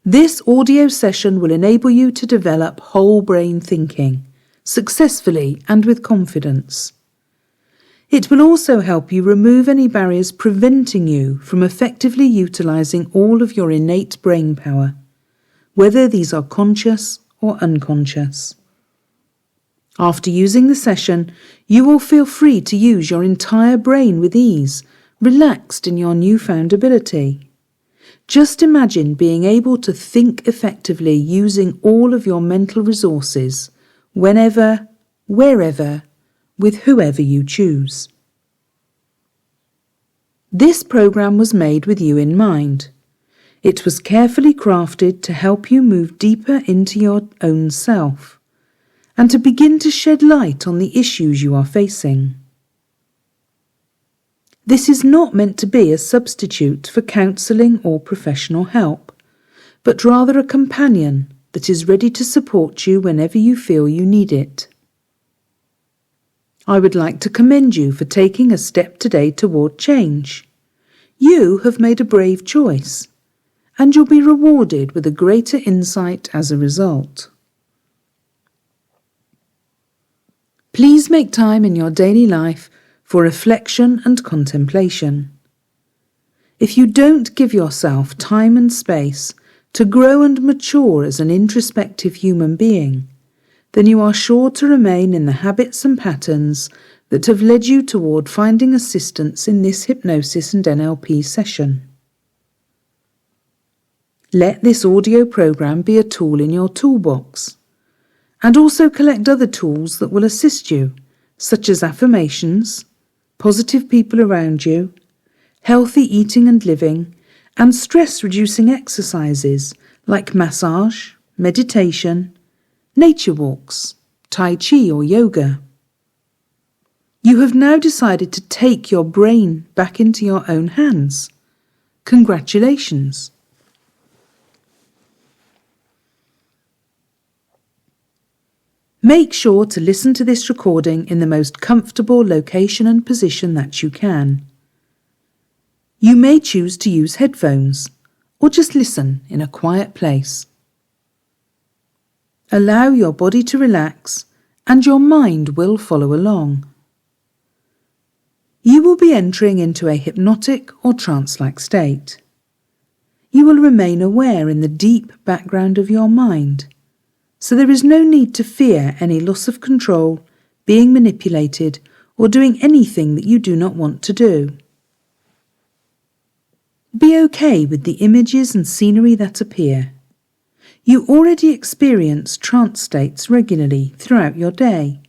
This audio session will enable you to develop whole brain thinking successfully and with confidence. It will also help you remove any barriers preventing you from effectively utilizing all of your innate brain power, whether these are conscious or unconscious. After using the session, you will feel free to use your entire brain with ease, relaxed in your newfound ability. Just imagine being able to think effectively using all of your mental resources, whenever, wherever, with whoever you choose. This program was made with you in mind. It was carefully crafted to help you move deeper into your own self and to begin to shed light on the issues you are facing. This is not meant to be a substitute for counselling or professional help, but rather a companion that is ready to support you whenever you feel you need it. I would like to commend you for taking a step today toward change. You have made a brave choice, and you'll be rewarded with a greater insight as a result. Please make time in your daily life for reflection and contemplation. If you don't give yourself time and space to grow and mature as an introspective human being, then you are sure to remain in the habits and patterns that have led you toward finding assistance in this hypnosis and NLP session. Let this audio program be a tool in your toolbox, and also collect other tools that will assist you, such as affirmations, positive people around you, healthy eating and living, and stress-reducing exercises like massage, meditation, nature walks, Tai Chi or yoga. You have now decided to take your brain back into your own hands. Congratulations. Make sure to listen to this recording in the most comfortable location and position that you can. You may choose to use headphones or just listen in a quiet place. Allow your body to relax and your mind will follow along. You will be entering into a hypnotic or trance-like state. You will remain aware in the deep background of your mind, so there is no need to fear any loss of control, being manipulated, or doing anything that you do not want to do. Be okay with the images and scenery that appear. You already experience trance states regularly throughout your day,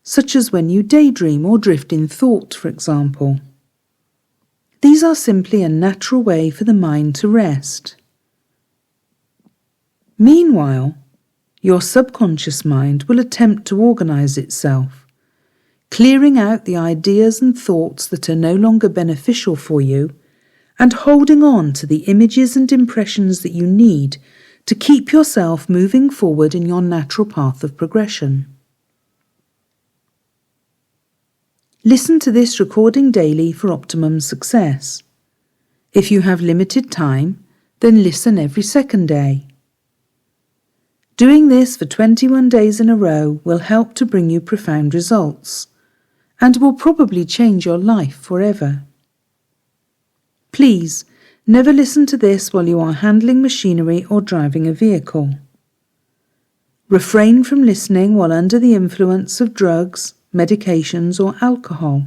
such as when you daydream or drift in thought, for example. These are simply a natural way for the mind to rest. Meanwhile, your subconscious mind will attempt to organize itself, clearing out the ideas and thoughts that are no longer beneficial for you and holding on to the images and impressions that you need to keep yourself moving forward in your natural path of progression. Listen to this recording daily for optimum success. If you have limited time, then listen every second day. Doing this for 21 days in a row will help to bring you profound results and will probably change your life forever. Please, never listen to this while you are handling machinery or driving a vehicle. Refrain from listening while under the influence of drugs, medications or alcohol.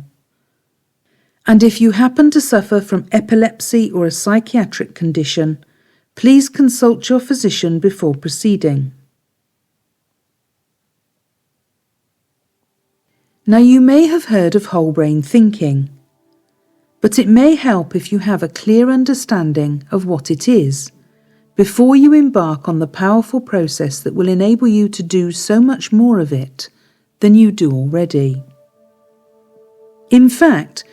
And if you happen to suffer from epilepsy or a psychiatric condition, please consult your physician before proceeding. Now you may have heard of whole brain thinking, but it may help if you have a clear understanding of what it is before you embark on the powerful process that will enable you to do so much more of it than you do already. In fact,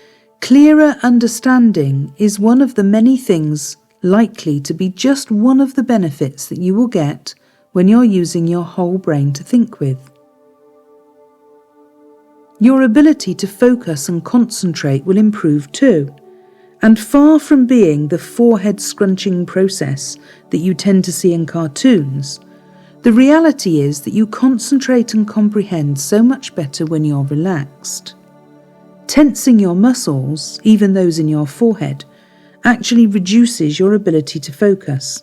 clearer understanding is one of the many things likely to be just one of the benefits that you will get when you're using your whole brain to think with. Your ability to focus and concentrate will improve too, And far from being the forehead scrunching process that you tend to see in cartoons, the reality is that you concentrate and comprehend so much better when you're relaxed. Tensing your muscles, even those in your forehead, actually reduces your ability to focus.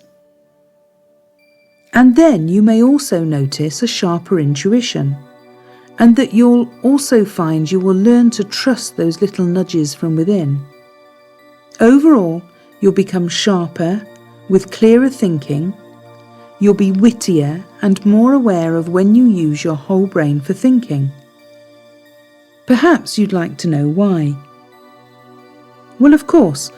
And then you may also notice a sharper intuition, and that you'll also find you will learn to trust those little nudges from within. Overall, you'll become sharper, with clearer thinking. You'll be wittier and more aware of when you use your whole brain for thinking. Perhaps you'd like to know why. Well, of course,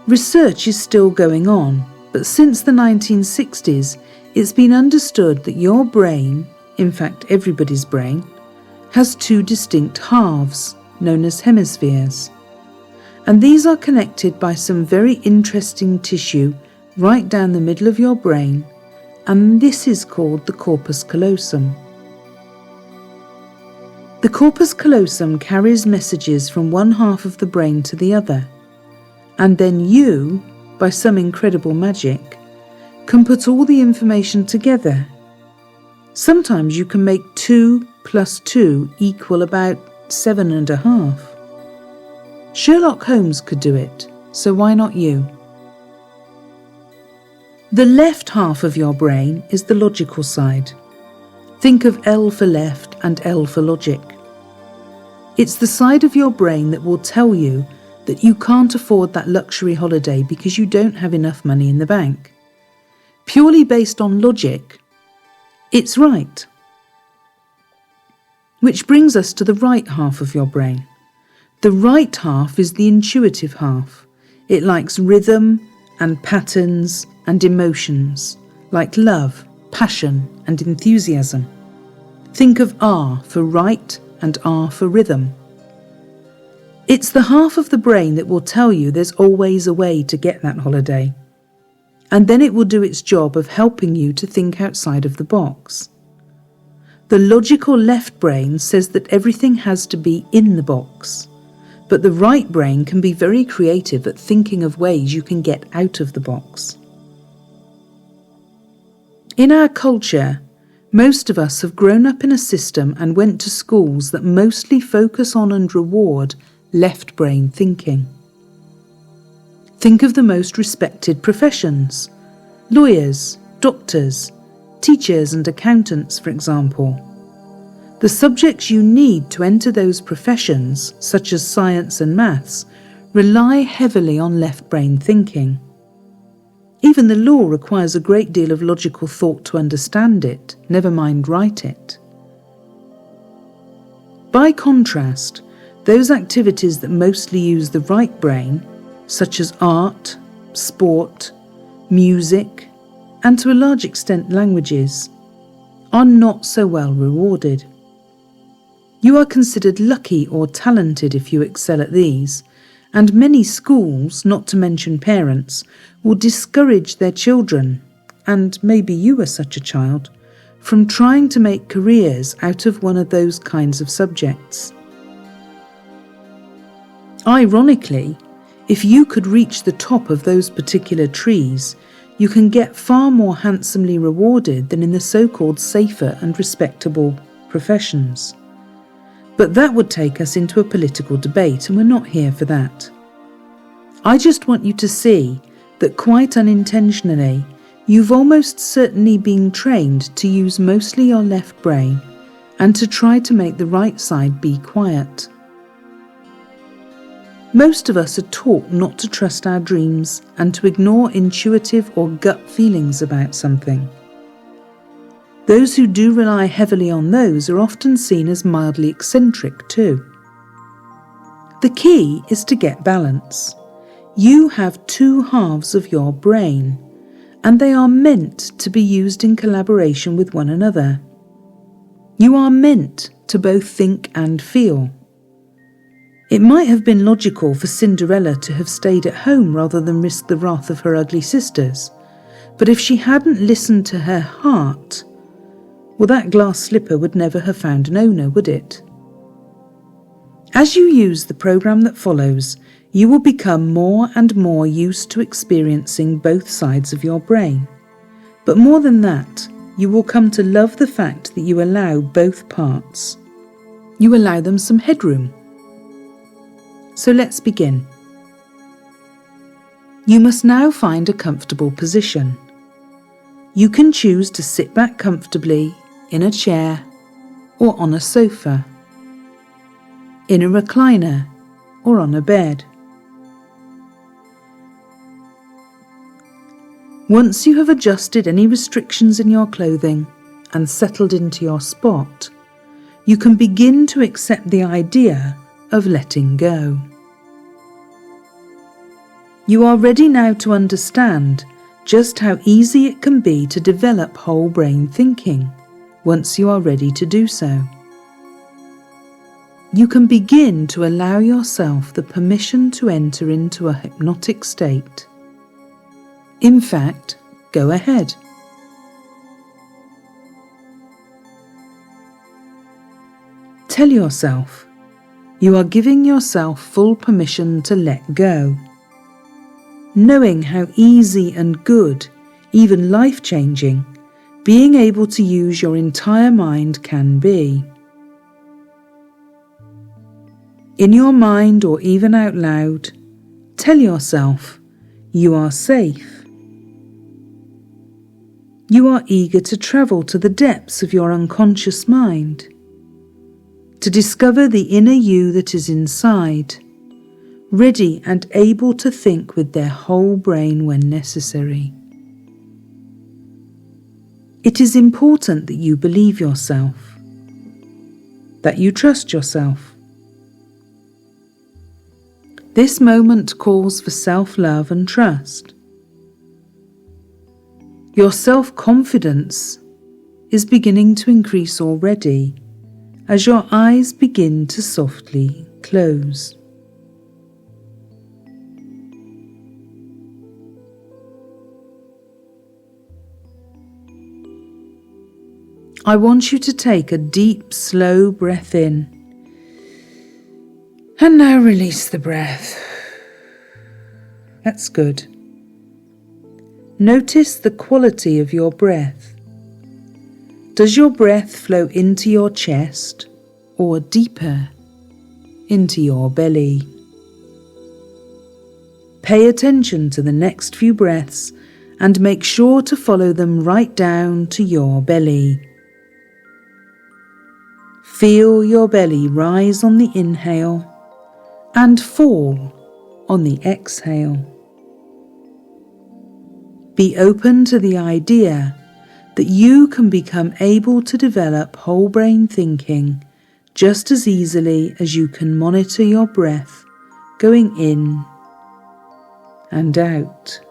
research is still going on, but since the 1960s, it's been understood that your brain, in fact everybody's brain, has two distinct halves, known as hemispheres. And these are connected by some very interesting tissue right down the middle of your brain, and this is called the corpus callosum. The corpus callosum carries messages from one half of the brain to the other, and then you, by some incredible magic, can put all the information together. Sometimes you can make 2 + 2 equal about 7.5. Sherlock Holmes could do it, so why not you? The left half of your brain is the logical side. Think of L for left and L for logic. It's the side of your brain that will tell you that you can't afford that luxury holiday because you don't have enough money in the bank. Purely based on logic, it's right. Which brings us to the right half of your brain. The right half is the intuitive half. It likes rhythm and patterns and emotions, like love, passion and enthusiasm. Think of R for right and R for rhythm. It's the half of the brain that will tell you there's always a way to get that holiday. And then it will do its job of helping you to think outside of the box. The logical left brain says that everything has to be in the box, but the right brain can be very creative at thinking of ways you can get out of the box. In our culture, most of us have grown up in a system and went to schools that mostly focus on and reward left brain thinking. Think of the most respected professions: lawyers, doctors, teachers and accountants, for example. The subjects you need to enter those professions, such as science and maths, rely heavily on left brain thinking. Even the law requires a great deal of logical thought to understand it, never mind write it. By contrast, those activities that mostly use the right brain, such as art, sport, music, and to a large extent languages, are not so well rewarded. You are considered lucky or talented if you excel at these, and many schools, not to mention parents, will discourage their children, and maybe you are such a child, from trying to make careers out of one of those kinds of subjects. Ironically, if you could reach the top of those particular trees, you can get far more handsomely rewarded than in the so-called safer and respectable professions. But that would take us into a political debate, and we're not here for that. I just want you to see that quite unintentionally, you've almost certainly been trained to use mostly your left brain and to try to make the right side be quiet. Most of us are taught not to trust our dreams and to ignore intuitive or gut feelings about something. Those who do rely heavily on those are often seen as mildly eccentric too. The key is to get balance. You have two halves of your brain, and they are meant to be used in collaboration with one another. You are meant to both think and feel. It might have been logical for Cinderella to have stayed at home rather than risk the wrath of her ugly sisters, but if she hadn't listened to her heart, well, that glass slipper would never have found an owner, would it? As you use the program that follows, you will become more and more used to experiencing both sides of your brain. But more than that, you will come to love the fact that you allow both parts. You allow them some headroom. So let's begin. You must now find a comfortable position. You can choose to sit back comfortably in a chair or on a sofa, in a recliner or on a bed. Once you have adjusted any restrictions in your clothing and settled into your spot, you can begin to accept the idea of letting go. You are ready now to understand just how easy it can be to develop whole brain thinking once you are ready to do so. You can begin to allow yourself the permission to enter into a hypnotic state. In fact, go ahead. Tell yourself you are giving yourself full permission to let go, knowing how easy and good, even life-changing, being able to use your entire mind can be. In your mind or even out loud, tell yourself you are safe. You are eager to travel to the depths of your unconscious mind, to discover the inner you that is inside, ready and able to think with their whole brain when necessary. It is important that you believe yourself, that you trust yourself. This moment calls for self-love and trust. Your self-confidence is beginning to increase already as your eyes begin to softly close. I want you to take a deep, slow breath in, and now release the breath. That's good. Notice the quality of your breath. Does your breath flow into your chest or deeper into your belly? Pay attention to the next few breaths and make sure to follow them right down to your belly. Feel your belly rise on the inhale and fall on the exhale. Be open to the idea that you can become able to develop whole brain thinking just as easily as you can monitor your breath going in and out.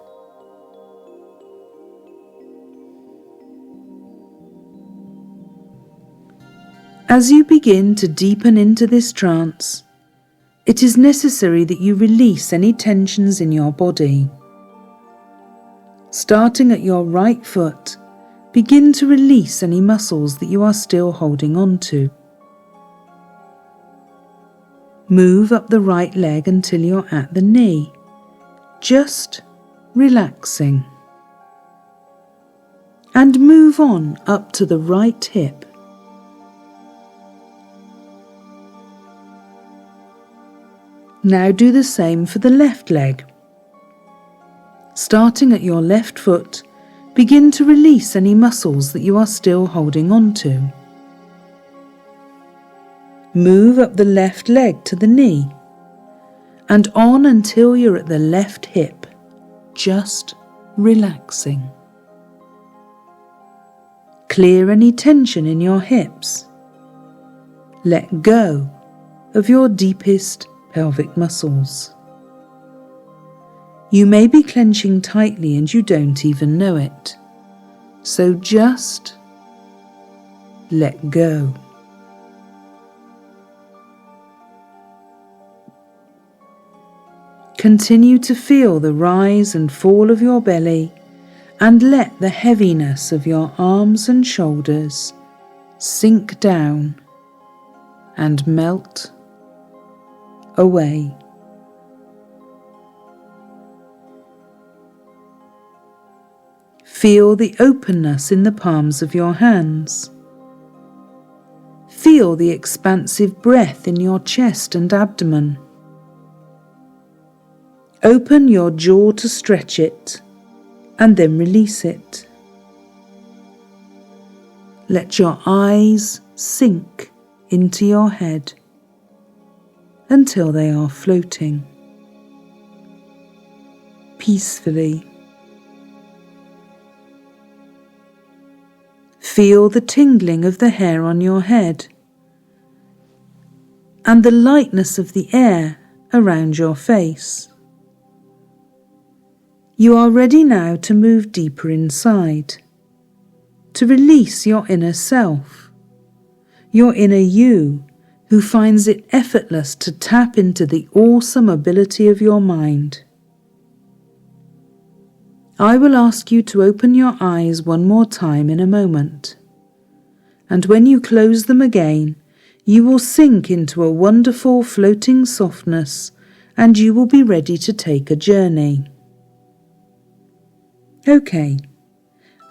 As you begin to deepen into this trance, it is necessary that you release any tensions in your body. Starting at your right foot, begin to release any muscles that you are still holding on to. Move up the right leg until you're at the knee, just relaxing. And move on up to the right hip. Now do the same for the left leg. Starting at your left foot, begin to release any muscles that you are still holding on to. Move up the left leg to the knee and on until you're at the left hip, just relaxing. Clear any tension in your hips. Let go of your deepest pelvic muscles. You may be clenching tightly and you don't even know it, so just let go. Continue to feel the rise and fall of your belly and let the heaviness of your arms and shoulders sink down and melt away. Feel the openness in the palms of your hands. Feel the expansive breath in your chest and abdomen. Open your jaw to stretch it, and then release it. Let your eyes sink into your head until they are floating peacefully. Feel the tingling of the hair on your head and the lightness of the air around your face. You are ready now to move deeper inside, to release your inner self, your inner you, who finds it effortless to tap into the awesome ability of your mind. I will ask you to open your eyes one more time in a moment, and when you close them again, you will sink into a wonderful floating softness, and you will be ready to take a journey. Okay,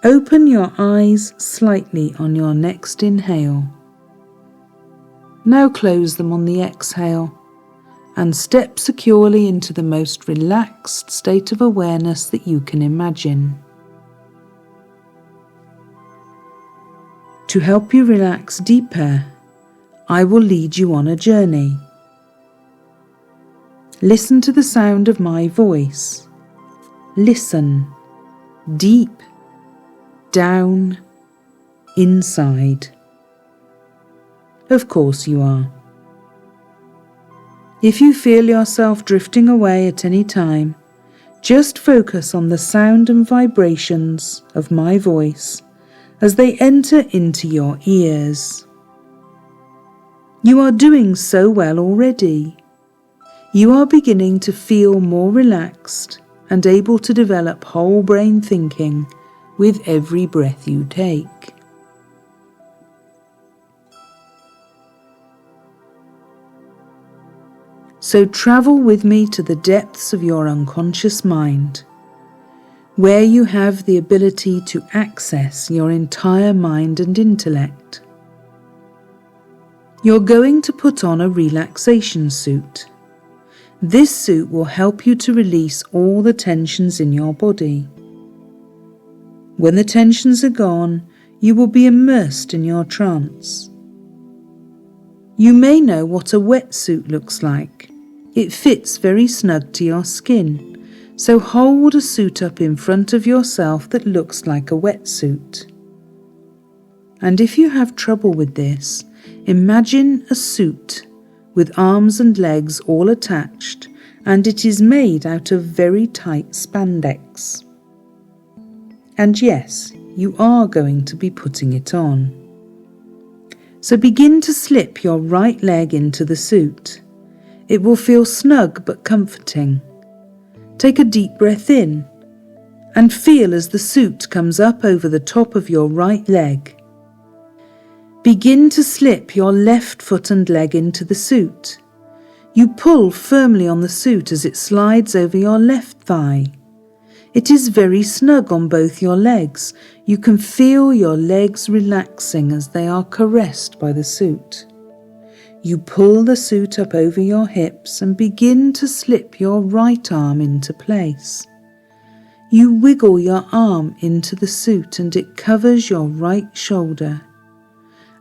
open your eyes slightly on your next inhale. Now close them on the exhale and step securely into the most relaxed state of awareness that you can imagine. To help you relax deeper, I will lead you on a journey. Listen to the sound of my voice. Listen. Deep, down, inside. Of course you are. If you feel yourself drifting away at any time, just focus on the sound and vibrations of my voice as they enter into your ears. You are doing so well already. You are beginning to feel more relaxed and able to develop whole brain thinking with every breath you take. So travel with me to the depths of your unconscious mind, where you have the ability to access your entire mind and intellect. You're going to put on a relaxation suit. This suit will help you to release all the tensions in your body. When the tensions are gone, you will be immersed in your trance. You may know what a wetsuit looks like. It fits very snug to your skin, so hold a suit up in front of yourself that looks like a wetsuit. And if you have trouble with this, imagine a suit with arms and legs all attached, and it is made out of very tight spandex. And yes, you are going to be putting it on. So begin to slip your right leg into the suit. It will feel snug but comforting. Take a deep breath in and feel as the suit comes up over the top of your right leg. Begin to slip your left foot and leg into the suit. You pull firmly on the suit as it slides over your left thigh. It is very snug on both your legs. You can feel your legs relaxing as they are caressed by the suit. You pull the suit up over your hips and begin to slip your right arm into place. You wiggle your arm into the suit and it covers your right shoulder.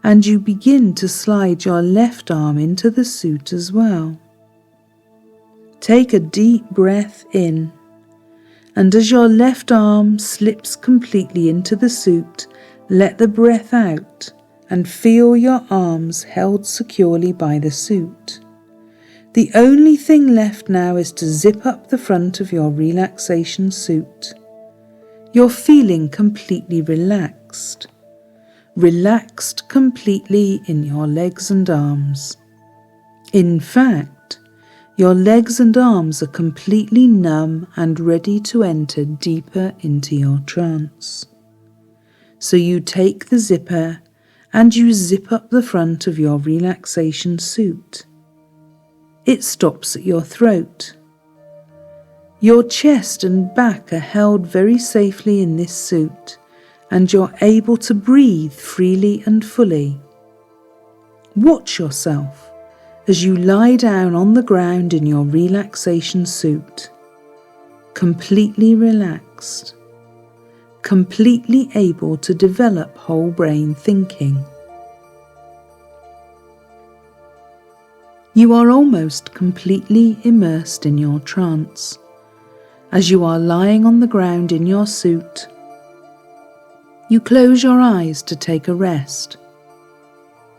And you begin to slide your left arm into the suit as well. Take a deep breath in, and as your left arm slips completely into the suit, let the breath out and feel your arms held securely by the suit. The only thing left now is to zip up the front of your relaxation suit. You're feeling completely relaxed. Relaxed completely in your legs and arms. In fact, your legs and arms are completely numb and ready to enter deeper into your trance. So you take the zipper and you zip up the front of your relaxation suit. It stops at your throat. Your chest and back are held very safely in this suit, and you're able to breathe freely and fully. Watch yourself as you lie down on the ground in your relaxation suit, completely relaxed, completely able to develop whole brain thinking. You are almost completely immersed in your trance as you are lying on the ground in your suit. You close your eyes to take a rest.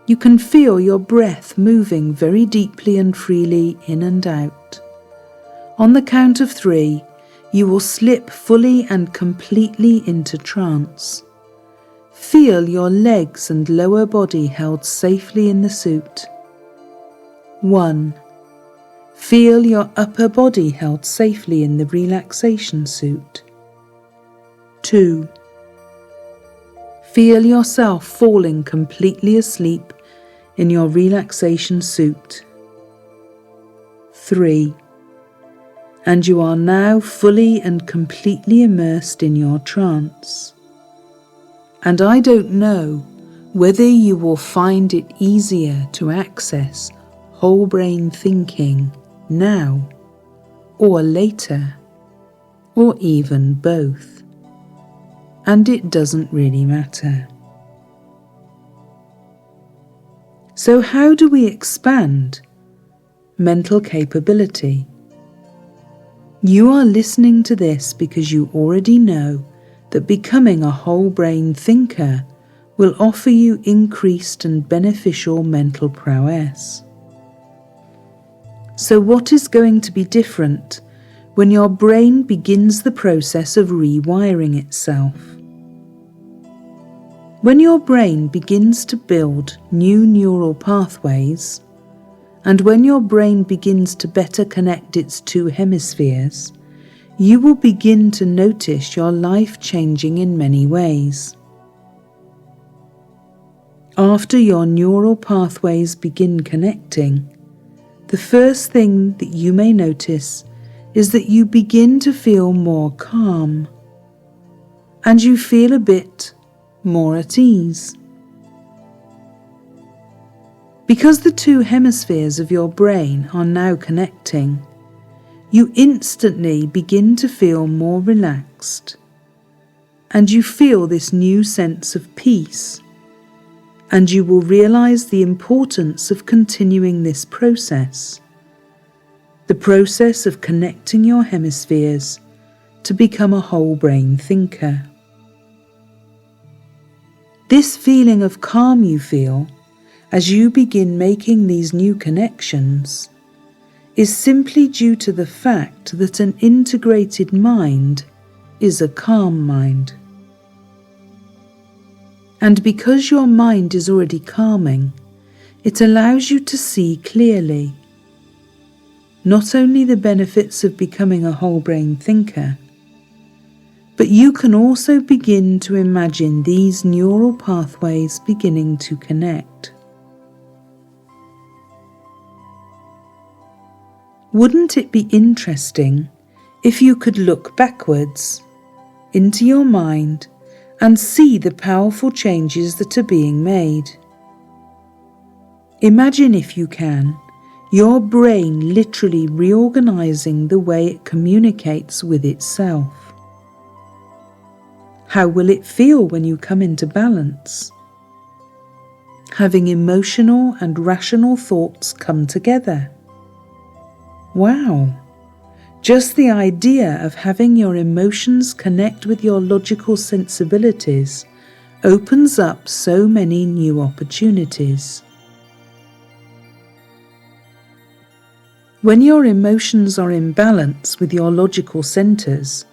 You can feel your breath moving very deeply and freely in and out. On the count of 3, you will slip fully and completely into trance. Feel your legs and lower body held safely in the suit. 1. Feel your upper body held safely in the relaxation suit. 2. Feel yourself falling completely asleep in your relaxation suit. 3. And you are now fully and completely immersed in your trance. And I don't know whether you will find it easier to access whole brain thinking now or later, or even both. And it doesn't really matter. So how do we expand mental capability? You are listening to this because you already know that becoming a whole brain thinker will offer you increased and beneficial mental prowess. So what is going to be different when your brain begins the process of rewiring itself? When your brain begins to build new neural pathways, and when your brain begins to better connect its 2 hemispheres, you will begin to notice your life changing in many ways. After your neural pathways begin connecting, the first thing that you may notice is that you begin to feel more calm, and you feel a bit more at ease. Because the 2 hemispheres of your brain are now connecting, you instantly begin to feel more relaxed, and you feel this new sense of peace, and you will realize the importance of continuing this process, the process of connecting your hemispheres to become a whole brain thinker. This feeling of calm you feel as you begin making these new connections is simply due to the fact that an integrated mind is a calm mind. And because your mind is already calming, it allows you to see clearly not only the benefits of becoming a whole brain thinker, but you can also begin to imagine these neural pathways beginning to connect. Wouldn't it be interesting if you could look backwards into your mind and see the powerful changes that are being made? Imagine, if you can, your brain literally reorganizing the way it communicates with itself. How will it feel when you come into balance? Having emotional and rational thoughts come together. Wow! Just the idea of having your emotions connect with your logical sensibilities opens up so many new opportunities. When your emotions are in balance with your logical centers,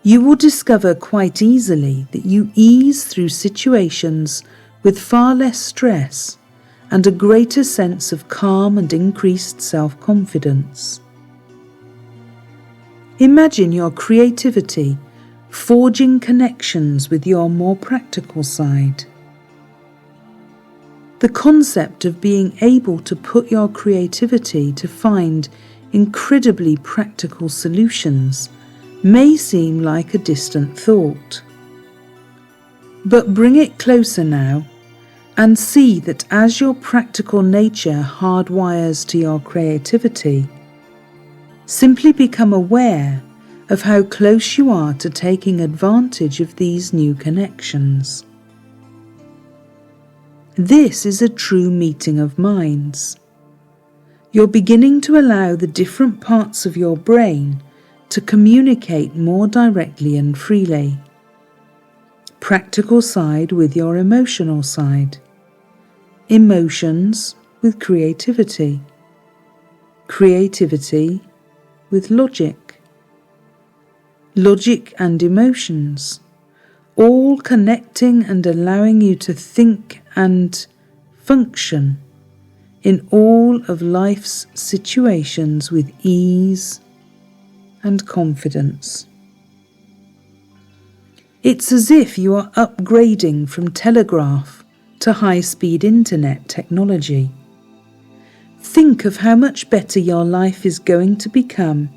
you will discover quite easily that you ease through situations with far less stress and a greater sense of calm and increased self-confidence. Imagine your creativity forging connections with your more practical side. The concept of being able to put your creativity to find incredibly practical solutions may seem like a distant thought. But bring it closer now and see that as your practical nature hardwires to your creativity, simply become aware of how close you are to taking advantage of these new connections. This is a true meeting of minds. You're beginning to allow the different parts of your brain to communicate more directly and freely. Practical side with your emotional side. Emotions with creativity. Creativity with logic. Logic and emotions, all connecting and allowing you to think and function in all of life's situations with ease and confidence. It's as if you are upgrading from telegraph to high-speed internet technology. Think of how much better your life is going to become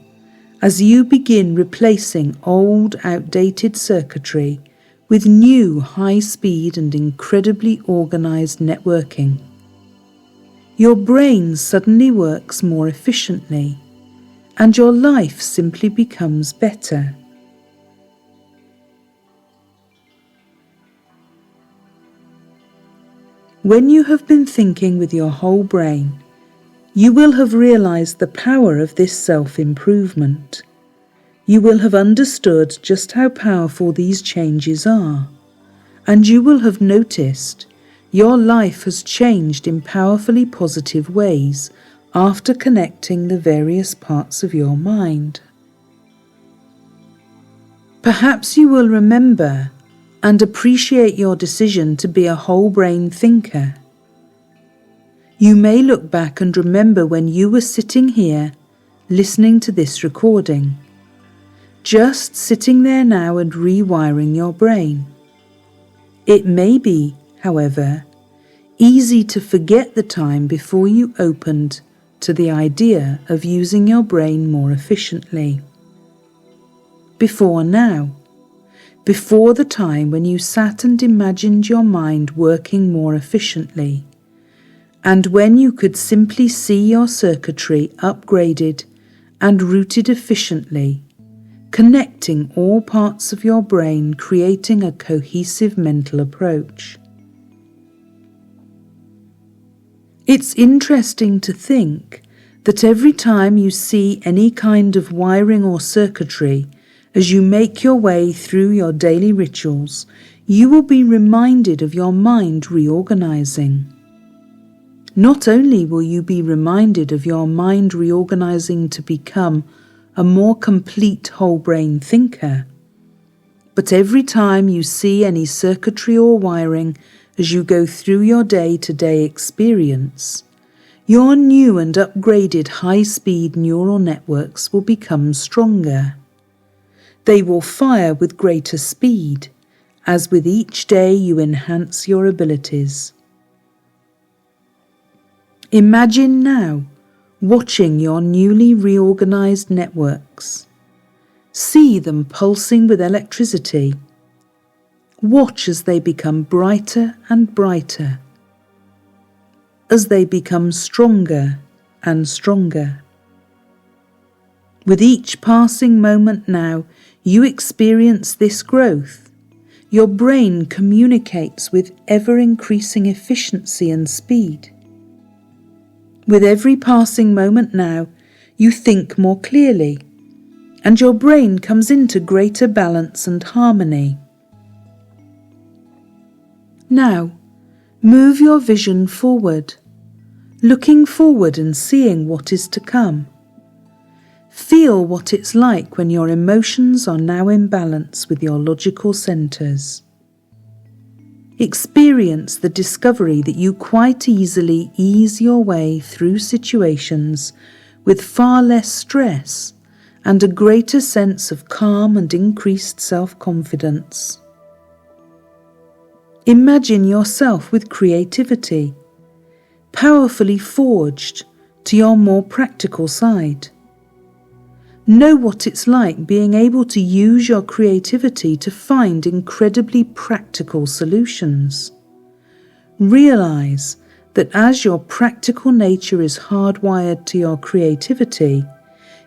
as you begin replacing old, outdated circuitry with new, high-speed and incredibly organized networking. Your brain suddenly works more efficiently, and your life simply becomes better. When you have been thinking with your whole brain, you will have realized the power of this self-improvement. You will have understood just how powerful these changes are, and you will have noticed your life has changed in powerfully positive ways after connecting the various parts of your mind. Perhaps you will remember and appreciate your decision to be a whole-brain thinker. You may look back and remember when you were sitting here listening to this recording, just sitting there now and rewiring your brain. It may be, however, easy to forget the time before you opened to the idea of using your brain more efficiently. Before now, before the time when you sat and imagined your mind working more efficiently, and when you could simply see your circuitry upgraded and routed efficiently, connecting all parts of your brain, creating a cohesive mental approach. It's interesting to think that every time you see any kind of wiring or circuitry, as you make your way through your daily rituals, you will be reminded of your mind reorganizing. Not only will you be reminded of your mind reorganizing to become a more complete whole-brain thinker, but every time you see any circuitry or wiring as you go through your day-to-day experience, your new and upgraded high-speed neural networks will become stronger. They will fire with greater speed, as with each day you enhance your abilities. Imagine now watching your newly reorganized networks. See them pulsing with electricity. Watch as they become brighter and brighter, as they become stronger and stronger. With each passing moment now, you experience this growth. Your brain communicates with ever-increasing efficiency and speed. With every passing moment now, you think more clearly, and your brain comes into greater balance and harmony. Now, move your vision forward, looking forward and seeing what is to come. Feel what it's like when your emotions are now in balance with your logical centers. Experience the discovery that you quite easily ease your way through situations with far less stress and a greater sense of calm and increased self-confidence. Imagine yourself with creativity, powerfully forged to your more practical side. Know what it's like being able to use your creativity to find incredibly practical solutions. Realize that as your practical nature is hardwired to your creativity,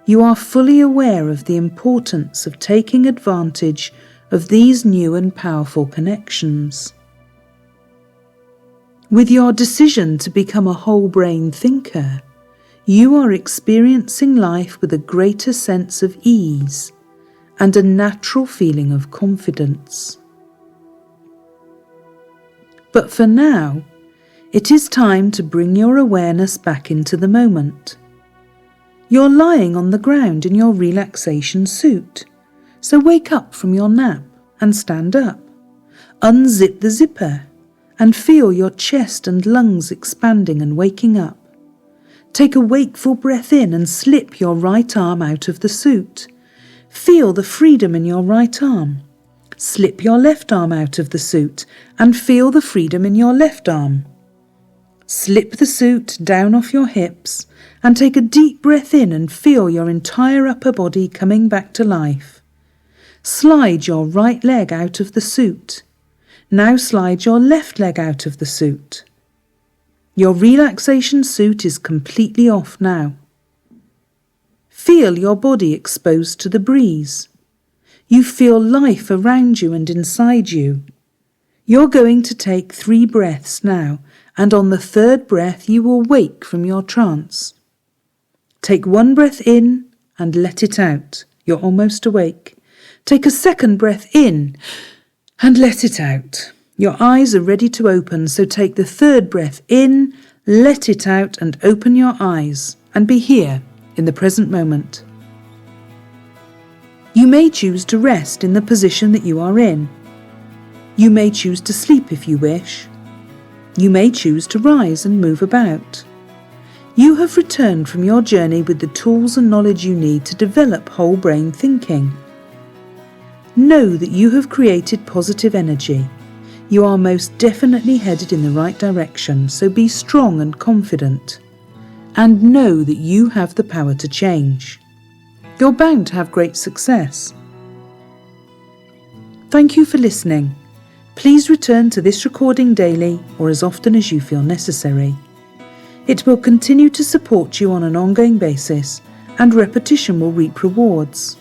you are fully aware of the importance of taking advantage of these new and powerful connections. With your decision to become a whole-brain thinker, you are experiencing life with a greater sense of ease and a natural feeling of confidence. But for now, it is time to bring your awareness back into the moment. You're lying on the ground in your relaxation suit, so wake up from your nap and stand up. Unzip the zipper and feel your chest and lungs expanding and waking up. Take a wakeful breath in and slip your right arm out of the suit. Feel the freedom in your right arm. Slip your left arm out of the suit and feel the freedom in your left arm. Slip the suit down off your hips and take a deep breath in and feel your entire upper body coming back to life. Slide your right leg out of the suit. Now slide your left leg out of the suit. Your relaxation suit is completely off now. Feel your body exposed to the breeze. You feel life around you and inside you. You're going to take 3 breaths now, and on the 3rd breath you will wake from your trance. Take 1 breath in and let it out. You're almost awake. Take a 2nd breath in and let it out. Your eyes are ready to open, so take the 3rd breath in, let it out and open your eyes and be here in the present moment. You may choose to rest in the position that you are in. You may choose to sleep if you wish. You may choose to rise and move about. You have returned from your journey with the tools and knowledge you need to develop whole brain thinking. Know that you have created positive energy. You are most definitely headed in the right direction, so be strong and confident. And know that you have the power to change. You're bound to have great success. Thank you for listening. Please return to this recording daily or as often as you feel necessary. It will continue to support you on an ongoing basis, and repetition will reap rewards.